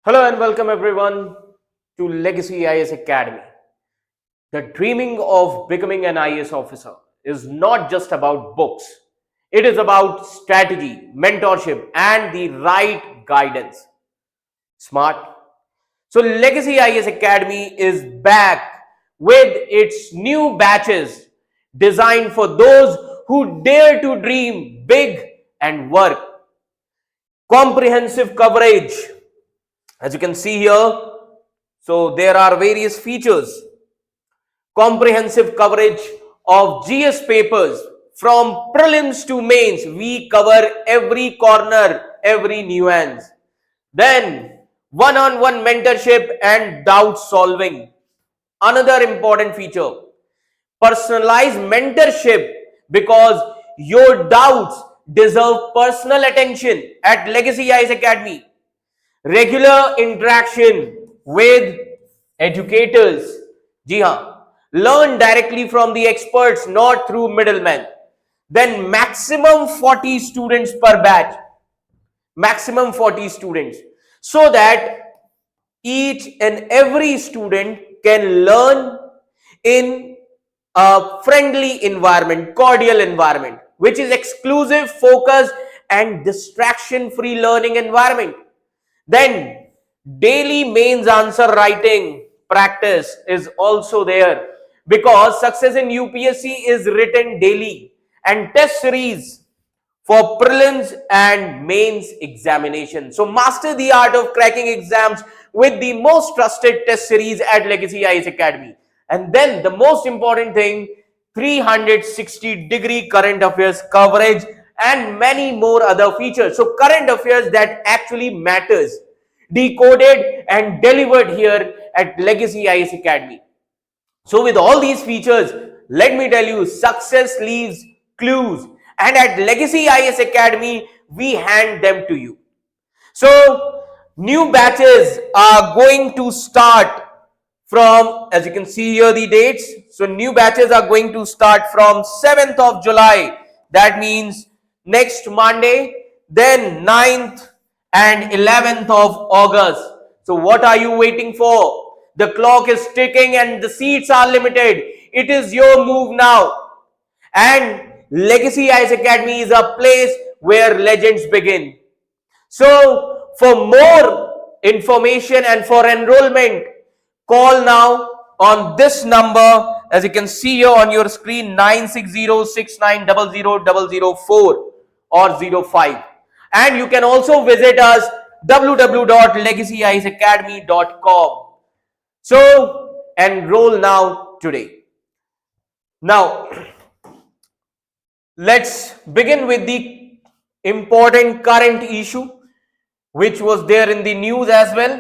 Hello and welcome everyone to Legacy IAS Academy. The dreaming of becoming an IAS officer is not just about books. It is about strategy, mentorship and the right guidance. Smart. So Legacy IAS Academy is back with its new batches designed for those who dare to dream big and work. Comprehensive coverage. As you can see here, so there are various features. Comprehensive coverage of GS papers from prelims to mains. We cover every corner, every nuance. Then one-on-one mentorship and doubt solving. Another important feature. Personalized mentorship, because your doubts deserve personal attention at Legacy IAS Academy. Regular interaction with educators. Ji haan. Learn directly from the experts, not through middlemen. Then maximum 40 students per batch. Maximum 40 students. So that each and every student can learn in a friendly environment, cordial environment, which is exclusive, focused and distraction-free learning environment. Then daily mains answer writing practice is also there, because success in UPSC is written daily, and test series for prelims and mains examination. So master the art of cracking exams with the most trusted test series at Legacy IAS Academy. And then the most important thing, 360-degree current affairs coverage and many more other features. So current affairs that actually matters, decoded and delivered here at Legacy IAS Academy. So with all these features, let me tell you, success leaves clues, and at Legacy IAS Academy we hand them to you. So new batches are going to start from, as you can see here, the dates. So new batches are going to start from 7th of July. That means next Monday, then 9th and 11th of August. So what are you waiting for? The clock is ticking and the seats are limited. It is your move now. And Legacy IAS Academy is a place where legends begin. So for more information and for enrollment, call now on this number, as you can see here on your screen, 96069000004 or 05. And you can also visit us www.legacyisacademy.com. So enroll now today. Now let's begin with the important current issue which was there in the news as well,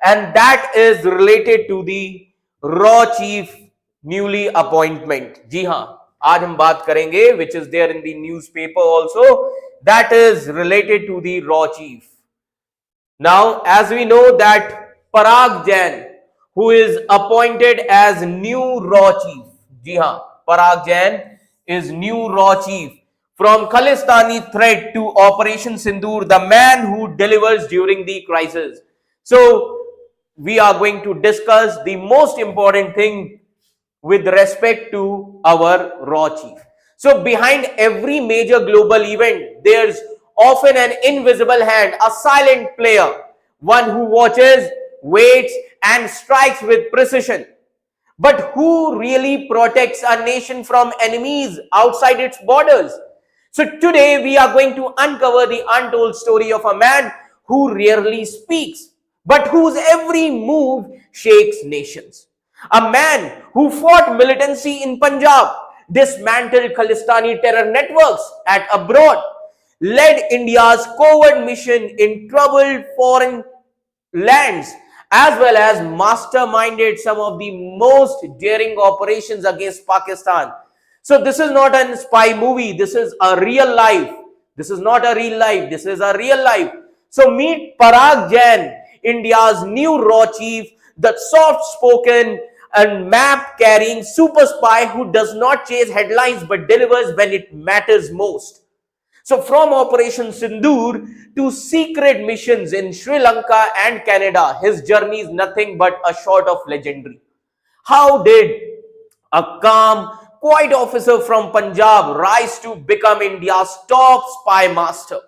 and that is related to the raw chief newly appointment. जी हाँ, आज हम बात करेंगे which is there in the newspaper also, that is related to the raw chief. Now as we know that Parag Jain, who is appointed as new raw chief, जी हाँ, Parag Jain is new raw chief. From Khalistani threat to Operation Sindoor, the man who delivers during the crisis. So we are going to discuss the most important thing with respect to our raw chief. So behind every major global event, there's often an invisible hand, a silent player, one who watches, waits and strikes with precision. But who really protects a nation from enemies outside its borders? So today we are going to uncover the untold story of a man who rarely speaks, but whose every move shakes nations. A man who fought militancy in Punjab, dismantled Khalistani terror networks at abroad, led India's covert mission in troubled foreign lands, as well as masterminded some of the most daring operations against Pakistan. So this is not a spy movie. This is a real life. This is not a real life. This is a real life. So meet Parag Jain, India's new raw chief, the soft-spoken and map-carrying super spy who does not chase headlines but delivers when it matters most. So from Operation Sindoor to secret missions in Sri Lanka and Canada, his journey is nothing but a short of legendary. How did a calm, quiet officer from Punjab rise to become India's top spy master?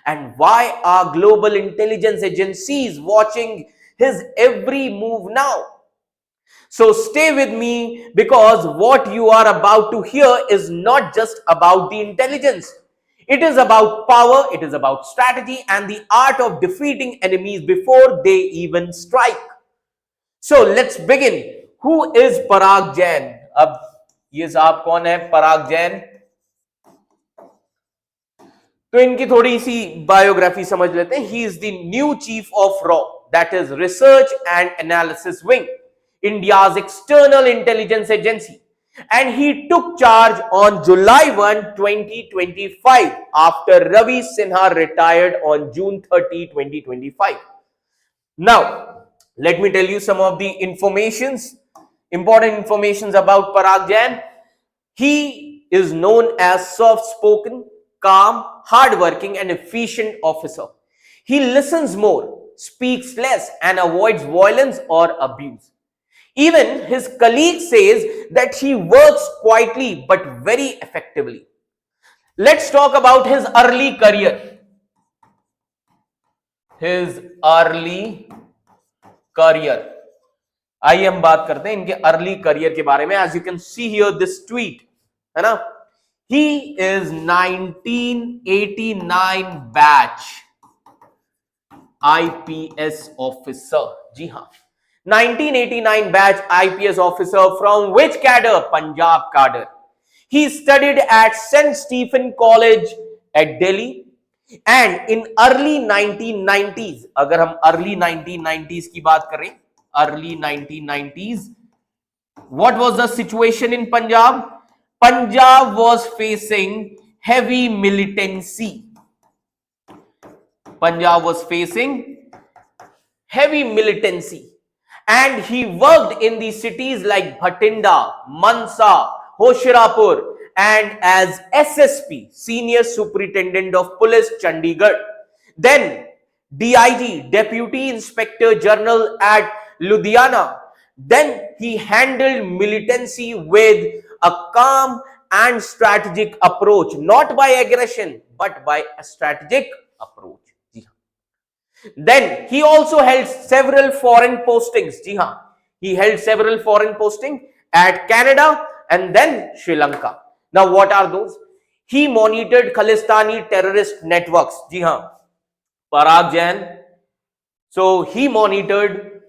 And why are global intelligence agencies watching his every move now? So stay with me, because what you are about to hear is not just about the intelligence. It is about power, it is about strategy and the art of defeating enemies before they even strike. So let's begin. Who is Parag Jain? अब ये साहब कौन है? पराग जैन. तो इनकी थोड़ी सी biography समझ लेते हैं. He is the new chief of raw, that is research and analysis wing, India's external intelligence agency, and he took charge on July 1, 2025 after Ravi Sinha retired on June 30, 2025. Now, let me tell you some of the important informations about Parag Jain. He is known as soft-spoken, calm, hardworking, and efficient officer. He listens more, speaks less, and avoids violence or abuse. Even his colleague says that he works quietly but very effectively. Let's talk about his early career. आइए हम बात करते हैं इनके early career के बारे में. As you can see here this tweet, है ना, ही इज 1989 बैच आईपीएस ऑफिसर. जी हां, 1989 batch IPS officer from which cadre? Punjab cadre. He studied at St. Stephen College at Delhi, and in early 1990s, अगर हम early 1990s की बात करें, early 1990s, what was the situation in Punjab? Punjab was facing heavy militancy. Punjab was facing heavy militancy. And he worked in the cities like Bhatinda, Mansa, Hoshirapur, and as SSP, Senior Superintendent of Police, Chandigarh. Then DIG, Deputy Inspector General at Ludhiana. Then he handled militancy with a calm and strategic approach, not by aggression, but by a strategic approach. Then he also held several foreign postings. Ji haan, he held several foreign postings at Canada and then Sri Lanka. Now what are those? He monitored Khalistani terrorist networks. Ji haan, Parag Jain. So he monitored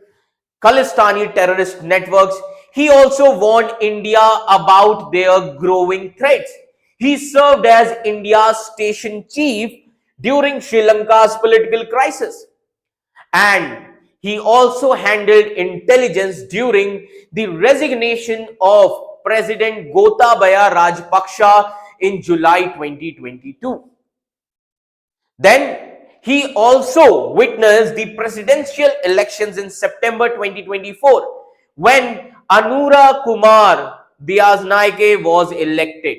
Khalistani terrorist networks. He also warned India about their growing threats. He served as India's station chief during Sri Lanka's political crisis. And he also handled intelligence during the resignation of President Gotabaya Rajapaksa in July 2022. Then he also witnessed the presidential elections in September 2024 when Anura Kumar Diasnaike was elected.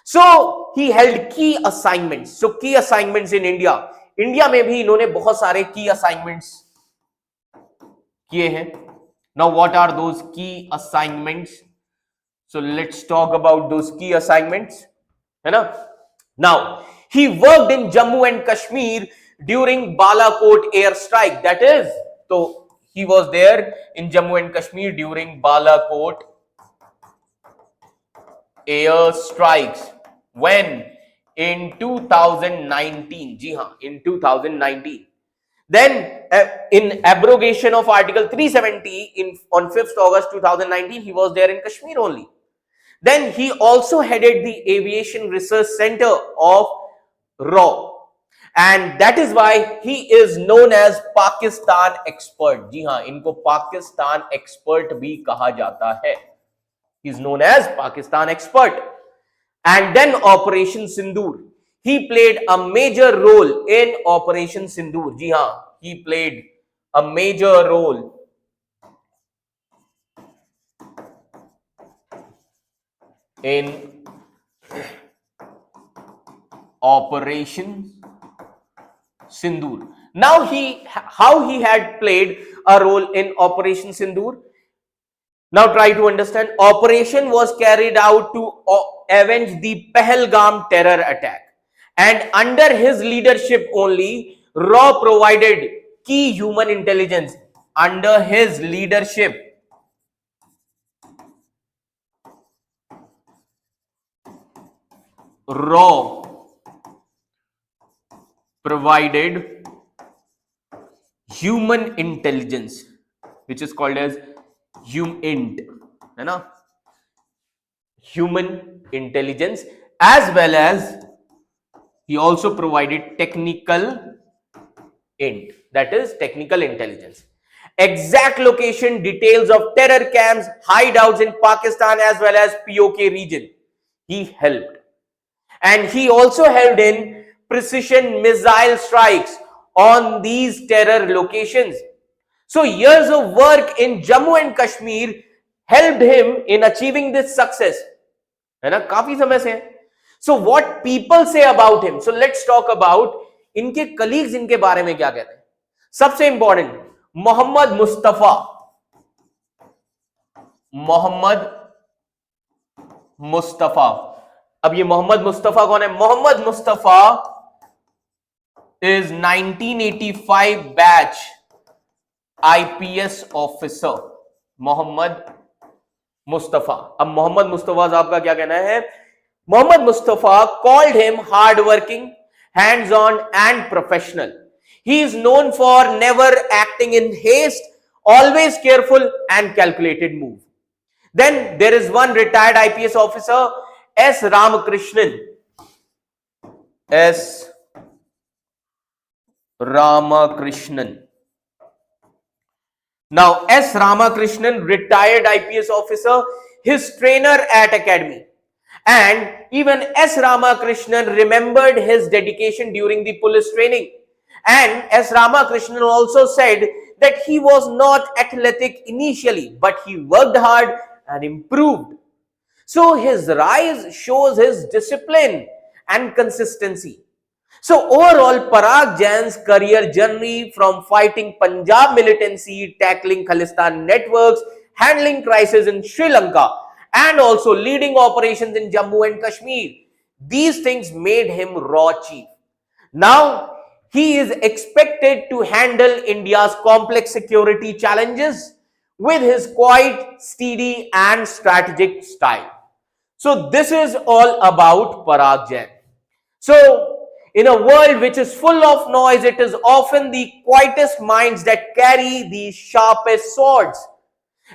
So he held key assignments. So key assignments in India. India में भी इन्होंने बहुत सारे key assignments किए हैं. Now what are those key assignments? So let's talk about those key assignments, है ना. Now he worked in Jammu and Kashmir during Balakot air strike. That is, तो he was there in Jammu and Kashmir during Balakot air strikes when in 2019. ji ha, in 2019. Then in abrogation of article 370 on 5th August 2019, he was there in Kashmir only. Then he also headed the aviation research center of RAW, and that is why he is known as Pakistan expert. ji ha, इनको Pakistan expert भी कहा जाता है. He is known as Pakistan expert. And then Operation Sindoor. He played a major role in Operation Sindoor. Ji haan, he played a major role in Operation Sindoor. Now how he had played a role in Operation Sindoor. Now try to understand. Operation was carried out to avenge the Pahalgam terror attack, and under his leadership only, Raw provided key human intelligence. Under his leadership, Raw provided human intelligence, which is called as HumInt, है ना? Human intelligence, as well as he also provided technical int, that is technical intelligence. Exact location details of terror camps, hideouts in Pakistan as well as POK region. He helped. And he also helped in precision missile strikes on these terror locations. So years of work in Jammu and Kashmir helped him in achieving this success. है ना, काफी समय से. So what people say about him? So let's talk about इनके colleagues इनके बारे में क्या कहते हैं. सबसे इंपॉर्टेंट, मोहम्मद मुस्तफा. मोहम्मद मुस्तफा. अब ये मोहम्मद मुस्तफा कौन है? Mohammad Mustafa is 1985 batch IPS officer. Mohammad Mustafa. अब मोहम्मद मुस्तफा साहब का क्या कहना है? Mohammad Mustafa called him hardworking, hands-on and professional. He is known for never acting in haste, always careful and calculated move. Then there is one retired IPS officer, S. Ramakrishnan. S. Ramakrishnan. Now, S. Ramakrishnan, retired IPS officer, his trainer at academy. And even S. Ramakrishnan remembered his dedication during the police training. And S. Ramakrishnan also said that he was not athletic initially, but he worked hard and improved. So his rise shows his discipline and consistency. So overall, Parag Jain's career journey from fighting Punjab militancy, tackling Khalistan networks, handling crisis in Sri Lanka, and also leading operations in Jammu and Kashmir, these things made him raw chief. Now, he is expected to handle India's complex security challenges with his quiet, steady and strategic style. So this is all about Parag Jain. So in a world which is full of noise, it is often the quietest minds that carry the sharpest swords.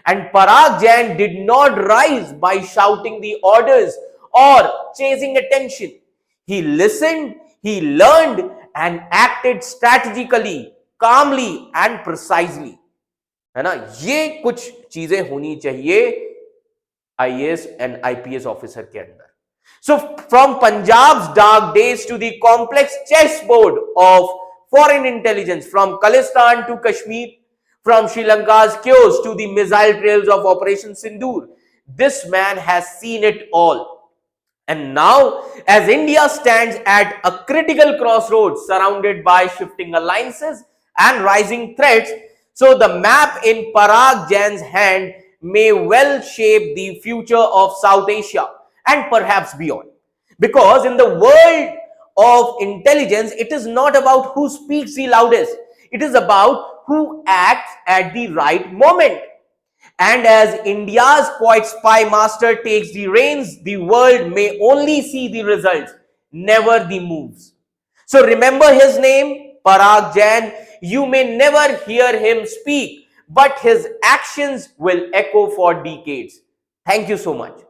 And Parag Jain did not rise by shouting the orders or chasing attention. He listened, he learned and acted strategically, calmly and precisely. है ना, ये कुछ चीजें होनी चाहिए IAS and IPS officer के अंदर. So from Punjab's dark days to the complex chessboard of foreign intelligence, from Khalistan to Kashmir, from Sri Lanka's chaos to the missile trails of Operation Sindoor, this man has seen it all. And now, as India stands at a critical crossroads surrounded by shifting alliances and rising threats, so the map in Parag Jain's hand may well shape the future of South Asia and perhaps beyond. Because in the world of intelligence, it is not about who speaks the loudest. It is about who acts at the right moment. And as India's quiet spy master takes the reins, the world may only see the results, never the moves. So remember his name, Parag Jain. You may never hear him speak, but his actions will echo for decades. Thank you so much.